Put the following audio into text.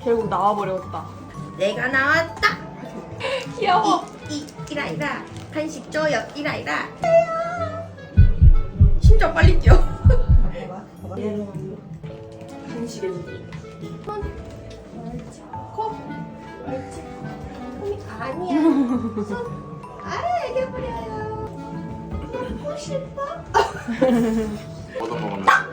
결국 나와버렸다. 내가 나왔다. 귀여워. 이라 간식 줘요. 이라 심장 빨리 뛰어. 간식에 주기. 코 옳지. 손이 아니야. 손 애교 부려요. 먹고 싶어. 얻어먹으면